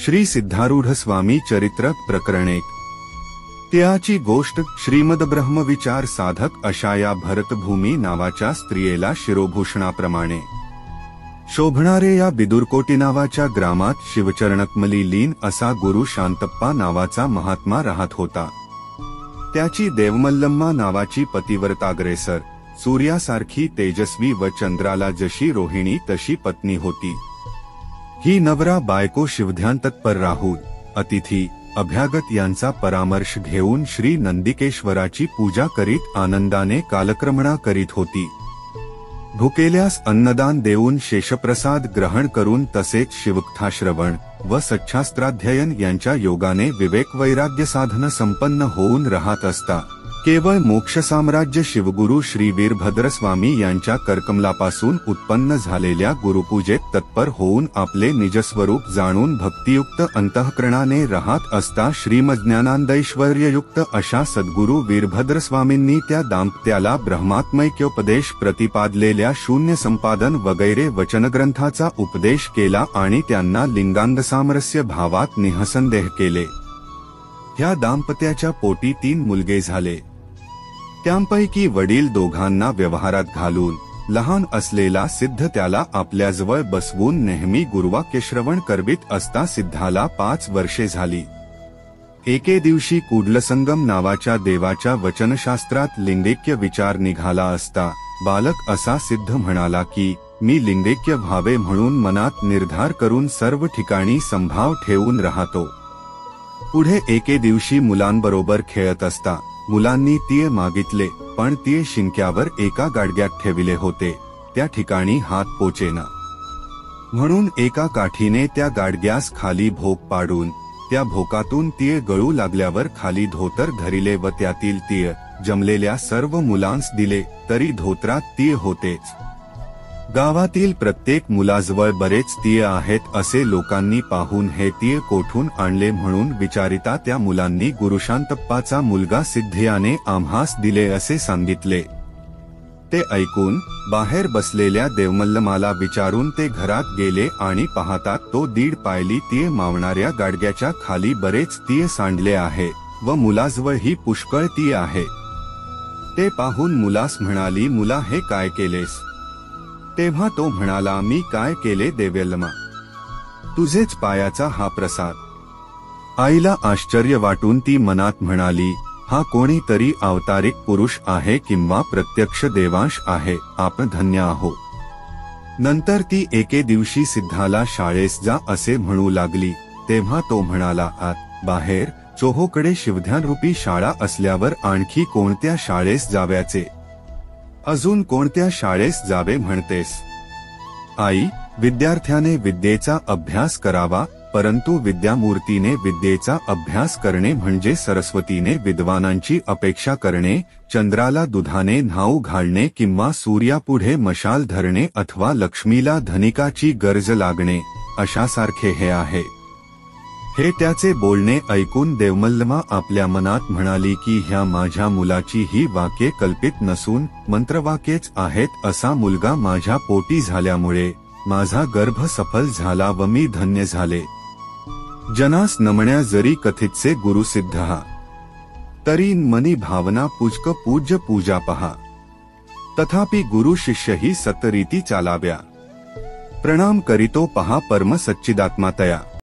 श्री सिद्धारूढ स्वामी चरित्र प्रकरण 1। त्याची गोष्ट श्रीमद ब्रह्मविचार साधक अशा या भरतभूमी नावाच्या स्त्रियेला शिरोभूषणाप्रमाणे शोभणारे या बिदुरकोटी नावाच्या ग्रामात शिवचरणकमली लीन असा गुरु शांतप्पा नावाचा महात्मा राहत होता। त्याची देवमल्लम्मा नावाची पतिव्रताग्रेसर सूर्यासारखी तेजस्वी व चंद्राला जशी रोहिणी तशी पत्नी होती। ही नवरा बायको शिवध्यान तत्पर राहून अतिथी अभ्यागत यांचा परामर्श घेऊन श्री नंदिकेश्वराची पूजा करीत आनंदाने कालक्रमणा करीत होती। भुकेल्यास अन्नदान देऊन शेषप्रसाद ग्रहण करून तसेच शिवकथाश्रवण व सच्छास्त्राध्ययन यांच्या योगाने विवेक वैराग्य साधन संपन्न होऊन राहत असता केवळ मोक्ष साम्राज्य शिवगुरु श्री वीरभद्रस्वामी यांच्या करकमलापासून उत्पन्न झालेल्या गुरुपूजेत तत्पर होऊन आपले निजस्वरूप जाणून भक्तियुक्त अंतःकरणाने राहत असता श्रीमज्ञानानंदैश्वर्ययुक्त अशा सद्गुरु वीरभद्रस्वामींनी त्या दाम्पत्याला ब्रह्मात्मैक्योपदेश प्रतिपादलेल्या शून्य संपादन वगैरे वचनग्रंथाचा उपदेश केला आणि त्यांना लिंगांगसामरस्य भावात निःसंदेह केले। ह्या दाम्पत्याच्या पोटी 3 मुलगे झाले। त्यांपैकी वडील दोघांना व्यवहारात घालून लहान असलेला सिद्ध त्याला आपल्याजवळ बसवून नेहमी गुरुवाक्य श्रवण करवित असता सिद्धाला 5 वर्षे झाली। एके दिवशी कुडलसंगम नावाच्या देवाच्या वचनशास्त्रात लिंगैक्य विचार निघाला असता बालक असा सिद्ध म्हणाला की मी लिंगैक्य व्हावे म्हणून मनात निर्धार करून सर्व ठिकाणी संभाव ठेवून राहतो। पुढे एके दिवशी मुलांबरोबर खेळत असता मुलांनी तीळ मागितले, पण तीळ शिंक्यावर एका गाडग्यात ठेविले होते, त्या ठिकाणी हात पोचेना। म्हणून एका काठीने त्या गाडग्यास खाली भोक पाडून त्या भोकातून तीळ गळू लागल्यावर खाली धोतर धरिले व त्यातील तीळ जमलेल्या सर्व मुलांस दिले, तरी धोत्रात तीळ होतेच। गावातील प्रत्येक मुलाजवळ बरेच तीळ आहेत असे लोकांनी पाहून हे तीळ कोठून आणले म्हणून विचारिता त्या मुलांनी गुरुशांतप्पाचा मुलगा सिद्धियाने आम्हास दिले असे सांगितले। ते ऐकून बाहेर बसलेल्या देवमल्लमाला विचारून ते घरात गेले आणि पाहतात तो 1.5 पायली तीळ मावणाऱ्या गाडग्याच्या खाली बरेच तीळ सांडले आहे व मुलाजवळ ही पुष्कळ तीळ आहे। ते पाहून मुलास म्हणाली, मुला हे काय केलेस? तेव्हा तो म्हणाला, मी काय केले देवल्लमा, तुझेच पायाचा हा प्रसाद। आईला आश्चर्य वाटून ती मनात म्हणाली, हा कोणीतरी अवतारिक पुरुष आहे किंवा प्रत्यक्ष देवांश आहे, आपण धन्य आहोत। नंतर ती एके दिवशी सिद्धाला शाळेस जा असे म्हणू लागली, तेव्हा तो म्हणाला, आत बाहेर चोहोकडे शिवध्यानरूपी शाळा असल्यावर आणखी कोणत्या शाळेस जाव्याचे? अजून कोणत्या शाळेस जावे म्हणतेस? आई, विद्यार्थ्याने विद्येचा अभ्यास करावा, परंतु विद्यामूर्तीने विद्येचा अभ्यास करणे म्हणजे सरस्वतीने विद्वानांची अपेक्षा करणे, चंद्राला दुधाने न्हाऊ घालणे किंवा सूर्यापुढे मशाल धरणे अथवा लक्ष्मीला धनिकाची गरज लागणे अशासारखे हे आहे। हे त्याचे बोलणे ऐकून देवमल्लमा आपल्या मनात म्हणाली की ह्या माझ्या मुलाची ही वाक्ये कल्पित नसून मंत्रवाक्येच आहेत। असा मुलगा माझ्या पोटी झाल्यामुळे माझा गर्भ सफल झाला व मी धन्य झाले। जनास नमण्या जरी कथितसे गुरुसिद्ध हा, तरी मनी भावना पूजक पूज्य पूजा पहा। तथापि गुरु शिष्य ही सतरीती चालाव्या। प्रणाम करीतो पहा परम सच्चिदात्मा तया।